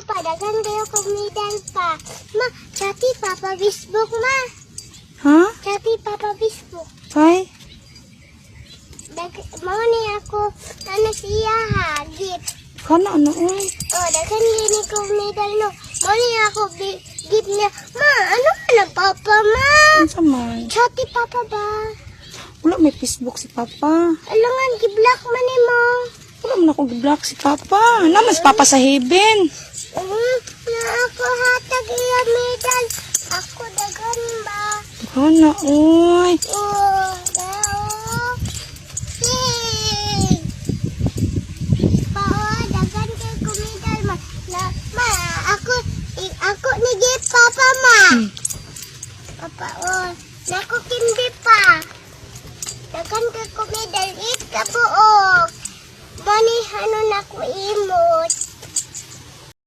pa, dagan kayo kung medal pa. Ma, chati papa Facebook, ma. Ha? Chati papa Facebook. Kay? Mau ni ako, ano siya ha, gift. Kana ano oy? Oh, dagan gini ko medal no. Mau ni ako, gift niya. Ma, ano ka na papa, ma? Unsa man? Chati papa ba? Wala may Facebook si Papa. Alangan, gi-block man ni mo. Wala man ako gi-block si Papa. Naman si Papa sa heaven. Na ako hatag iya medal. Ako dagan ba? Kana oy. Oh, dao. Hey. Pao, dagan kay kumidal ma. Na, ma, ako ni gift papa ma.